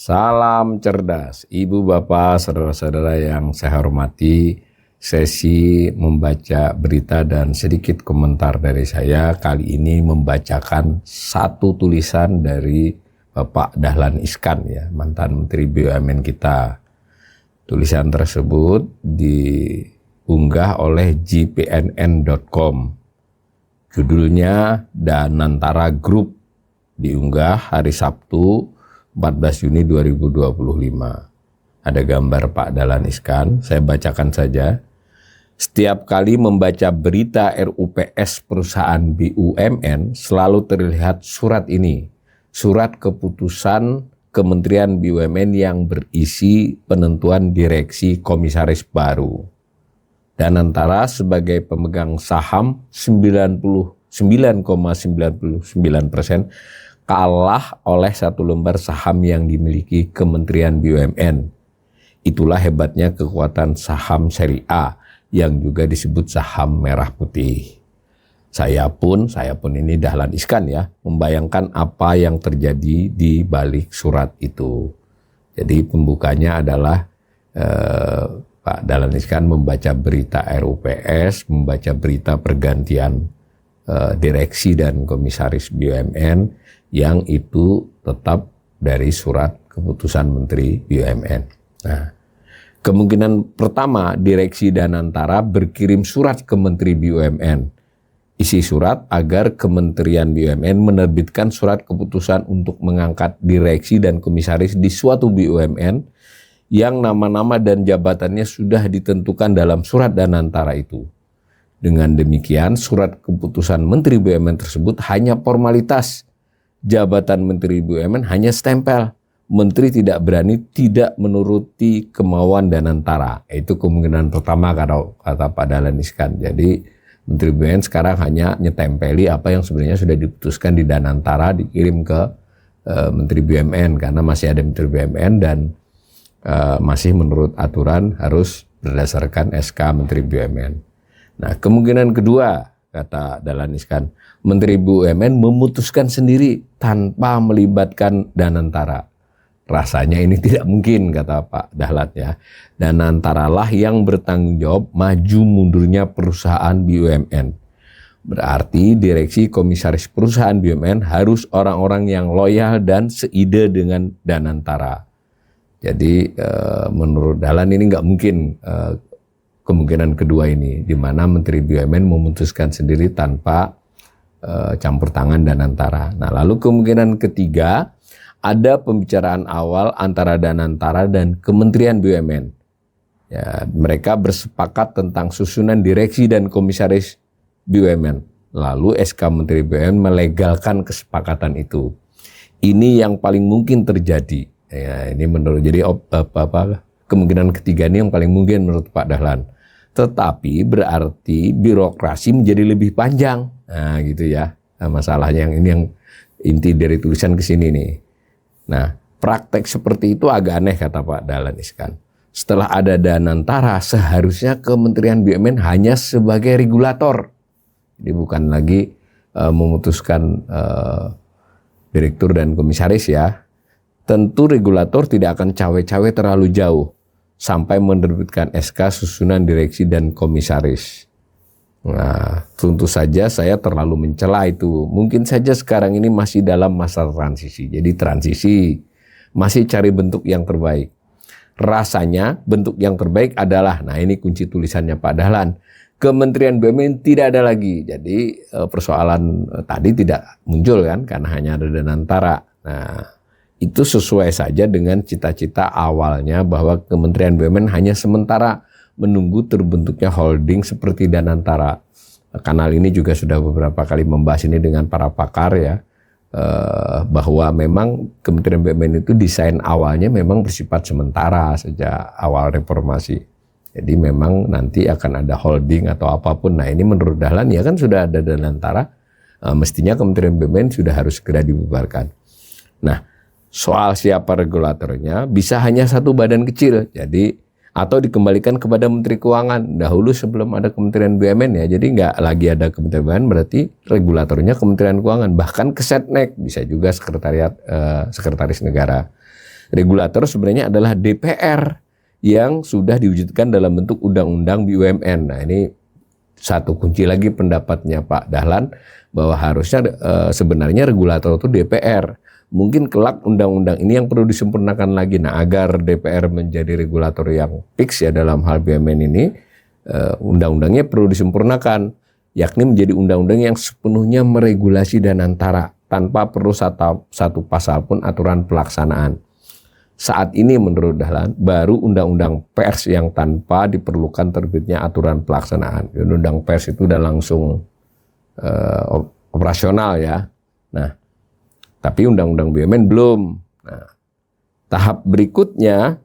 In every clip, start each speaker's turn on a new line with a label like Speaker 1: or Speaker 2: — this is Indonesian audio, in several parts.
Speaker 1: Salam cerdas, Ibu, Bapak, saudara-saudara yang saya hormati. Sesi membaca berita dan sedikit komentar dari saya kali ini membacakan satu tulisan dari Bapak Dahlan Iskan, ya, mantan Menteri BUMN kita. Tulisan tersebut diunggah oleh jpnn.com. Judulnya Danantara Group, diunggah hari Sabtu 14 Juni 2025. Ada gambar Pak Dahlan Iskan, saya bacakan saja. Setiap kali membaca berita RUPS perusahaan BUMN selalu terlihat surat ini. Surat keputusan Kementerian BUMN yang berisi penentuan direksi komisaris baru. Danantara sebagai pemegang saham 99,99% kalah oleh satu lembar saham yang dimiliki Kementerian BUMN. Itulah hebatnya kekuatan saham seri A yang juga disebut saham merah putih. Saya pun ini Dahlan Iskan, ya, membayangkan apa yang terjadi di balik surat itu. Jadi pembukanya adalah Pak Dahlan Iskan membaca berita RUPS, membaca berita pergantian direksi dan komisaris BUMN yang itu tetap dari surat keputusan Menteri BUMN. Nah, kemungkinan pertama, direksi Danantara berkirim surat ke Menteri BUMN. Isi surat agar Kementerian BUMN menerbitkan surat keputusan untuk mengangkat direksi dan komisaris di suatu BUMN yang nama-nama dan jabatannya sudah ditentukan dalam surat Danantara itu. Dengan demikian, surat keputusan Menteri BUMN tersebut hanya formalitas. Jabatan Menteri BUMN hanya stempel. Menteri tidak berani tidak menuruti kemauan Danantara. Itu kemungkinan pertama kata Pak Dahlan Iskan. Jadi Menteri BUMN sekarang hanya nyetempeli apa yang sebenarnya sudah diputuskan di Danantara, dikirim ke Menteri BUMN karena masih ada Menteri BUMN dan masih menurut aturan harus berdasarkan SK Menteri BUMN. Nah, kemungkinan kedua kata Dahlan Iskan, Menteri BUMN memutuskan sendiri tanpa melibatkan Danantara. Rasanya ini tidak mungkin, kata Pak Dahlan, ya. Danantara lah yang bertanggung jawab maju mundurnya perusahaan BUMN. Berarti direksi komisaris perusahaan BUMN harus orang-orang yang loyal dan seide dengan Danantara. Jadi menurut Dahlan ini nggak mungkin kemungkinan kedua ini, di mana Menteri BUMN memutuskan sendiri tanpa campur tangan Danantara. Nah, lalu kemungkinan ketiga, ada pembicaraan awal antara Danantara dan Kementerian BUMN. Ya, mereka bersepakat tentang susunan direksi dan komisaris BUMN. Lalu SK Menteri BUMN melegalkan kesepakatan itu. Ini yang paling mungkin terjadi. Ya, ini menurut kemungkinan ketiga ini yang paling mungkin menurut Pak Dahlan. Tetapi berarti birokrasi menjadi lebih panjang. Nah, gitu ya. Nah, masalahnya yang ini yang inti dari tulisan ke sini nih. Nah, praktek seperti itu agak aneh kata Pak Dahlan Iskan. Setelah ada Danantara, seharusnya Kementerian BUMN hanya sebagai regulator. Jadi bukan lagi memutuskan direktur dan komisaris, ya. Tentu regulator tidak akan cawe-cawe terlalu jauh sampai menerbitkan SK susunan direksi dan komisaris. Nah, tentu saja saya terlalu mencela itu. Mungkin saja sekarang ini masih dalam masa transisi. Jadi transisi, masih cari bentuk yang terbaik. Rasanya bentuk yang terbaik adalah, nah ini kunci tulisannya Pak Dahlan, Kementerian BUMN tidak ada lagi. Jadi persoalan tadi tidak muncul kan, karena hanya ada Danantara. Nah, itu sesuai saja dengan cita-cita awalnya bahwa Kementerian BUMN hanya sementara menunggu terbentuknya holding seperti Danantara. Kanal ini juga sudah beberapa kali membahas ini dengan para pakar, ya, bahwa memang Kementerian BUMN itu desain awalnya memang bersifat sementara sejak awal reformasi. Jadi memang nanti akan ada holding atau apapun. Nah, ini menurut Dahlan ya kan sudah ada Danantara, mestinya Kementerian BUMN sudah harus segera dibubarkan. Nah, soal siapa regulatornya bisa hanya satu badan kecil. Jadi atau dikembalikan kepada Menteri Keuangan. Dahulu sebelum ada Kementerian BUMN ya, jadi nggak lagi ada Kementerian BUMN, berarti regulatornya Kementerian Keuangan, bahkan ke Setnek, bisa juga Sekretaris Negara. Regulator sebenarnya adalah DPR yang sudah diwujudkan dalam bentuk Undang-Undang BUMN. Nah ini satu kunci lagi pendapatnya Pak Dahlan, bahwa harusnya sebenarnya regulator itu DPR. Mungkin kelak undang-undang ini yang perlu disempurnakan lagi. Nah, agar DPR menjadi regulator yang fix ya dalam hal BUMN ini, undang-undangnya perlu disempurnakan, yakni menjadi undang-undang yang sepenuhnya meregulasi Danantara tanpa perlu satu pasal pun aturan pelaksanaan. Saat ini menurut Dahlan baru undang-undang pers yang tanpa diperlukan terbitnya aturan pelaksanaan. Undang pers itu udah langsung operasional ya. Nah, tapi undang-undang BUMN belum. Nah, tahap berikutnya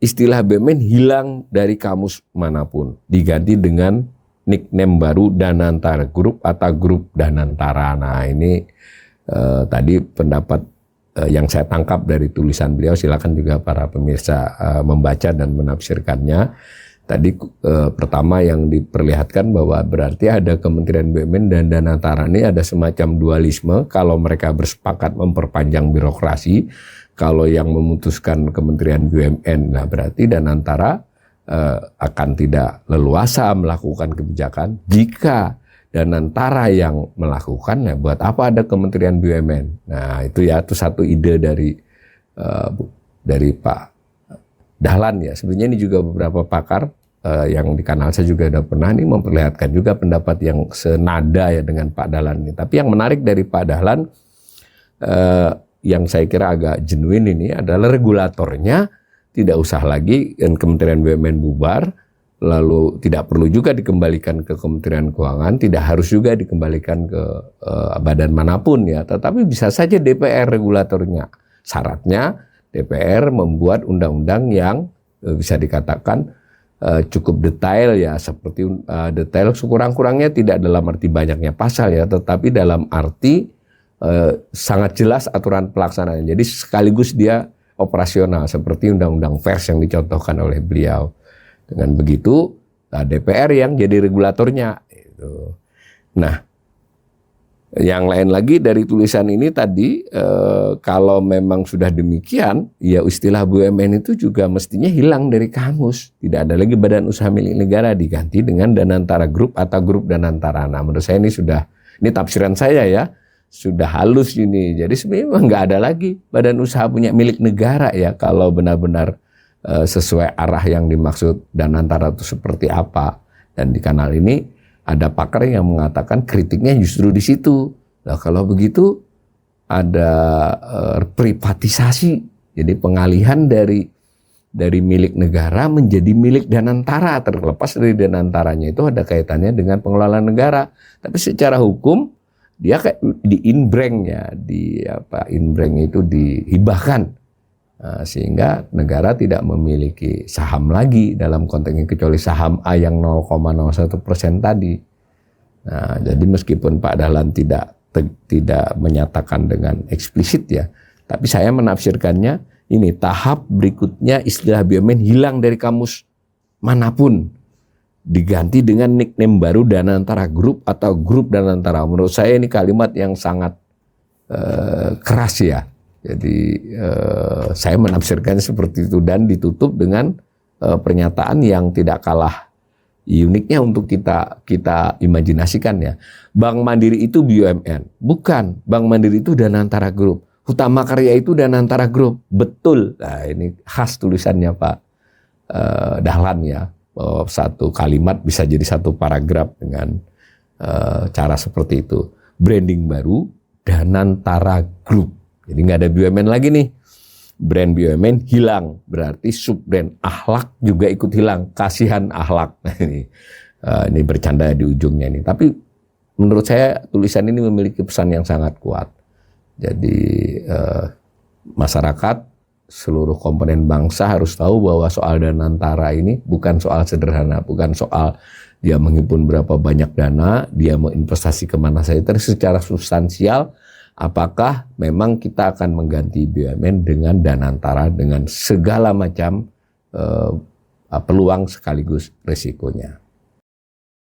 Speaker 1: istilah BUMN hilang dari kamus manapun, diganti dengan nickname baru Danantara Group atau Grup Danantara. Nah ini tadi pendapat yang saya tangkap dari tulisan beliau. Silakan juga para pemirsa membaca dan menafsirkannya. Tadi pertama yang diperlihatkan bahwa berarti ada Kementerian BUMN dan Danantara ini ada semacam dualisme. Kalau mereka bersepakat memperpanjang birokrasi, kalau yang memutuskan Kementerian BUMN, nah berarti Danantara akan tidak leluasa melakukan kebijakan. Jika Danantara yang melakukan, nah buat apa ada Kementerian BUMN? Nah itu ya, itu satu ide dari Pak Dahlan ya. Sebenarnya ini juga beberapa pakar yang di kanal saya juga udah pernah nih memperlihatkan juga pendapat yang senada ya dengan Pak Dahlan ini. Tapi yang menarik dari Pak Dahlan yang saya kira agak genuine ini adalah regulatornya tidak usah lagi dan Kementerian BUMN bubar, lalu tidak perlu juga dikembalikan ke Kementerian Keuangan, tidak harus juga dikembalikan ke badan manapun ya, tetapi bisa saja DPR regulatornya. Syaratnya DPR membuat undang-undang yang bisa dikatakan cukup detail ya, seperti detail sekurang-kurangnya tidak dalam arti banyaknya pasal ya, tetapi dalam arti sangat jelas aturan pelaksanaan. Jadi sekaligus dia operasional seperti undang-undang pers yang dicontohkan oleh beliau. Dengan begitu DPR yang jadi regulatornya. Nah, yang lain lagi dari tulisan ini tadi, kalau memang sudah demikian, ya istilah BUMN itu juga mestinya hilang dari kamus. Tidak ada lagi badan usaha milik negara, diganti dengan Danantara Group atau Grup Danantara. Nah, menurut saya ini tafsiran saya ya, sudah halus ini. Jadi sebenarnya nggak ada lagi badan usaha punya milik negara ya, kalau benar-benar sesuai arah yang dimaksud Danantara itu seperti apa. Dan di kanal ini ada pakar yang mengatakan kritiknya justru di situ. Nah, kalau begitu ada privatisasi, jadi pengalihan dari milik negara menjadi milik Danantara. Terlepas dari Danantaranya itu ada kaitannya dengan pengelolaan negara. Tapi secara hukum dia kayak di inbreng ya, inbreng itu dihibahkan. Nah, sehingga negara tidak memiliki saham lagi dalam konteks ini, kecuali saham A yang 0,01% tadi. Nah, jadi meskipun Pak Dahlan tidak menyatakan dengan eksplisit ya, tapi saya menafsirkannya ini tahap berikutnya istilah BUMN hilang dari kamus manapun, diganti dengan nickname baru Danantara Group atau Grup Danantara. Menurut saya ini kalimat yang sangat keras ya. Jadi saya menafsirkan seperti itu dan ditutup dengan pernyataan yang tidak kalah uniknya untuk kita imajinasikan ya. Bank Mandiri itu BUMN, bukan. Bank Mandiri itu Danantara Group. Hutama Karya itu Danantara Group, betul. Nah ini khas tulisannya Pak Dahlan ya, bahwa satu kalimat bisa jadi satu paragraf dengan cara seperti itu. Branding baru Danantara Group. Jadi nggak ada BUMN lagi nih. Brand BUMN hilang, berarti sub-brand akhlak juga ikut hilang. Kasihan akhlak. Nah, ini bercanda di ujungnya ini. Tapi menurut saya tulisan ini memiliki pesan yang sangat kuat. Jadi masyarakat, seluruh komponen bangsa harus tahu bahwa soal Danantara ini bukan soal sederhana, bukan soal dia menghimpun berapa banyak dana, dia mau investasi kemana saja, tapi secara substansial. Apakah memang kita akan mengganti BUMN dengan Danantara dengan segala macam peluang sekaligus risikonya.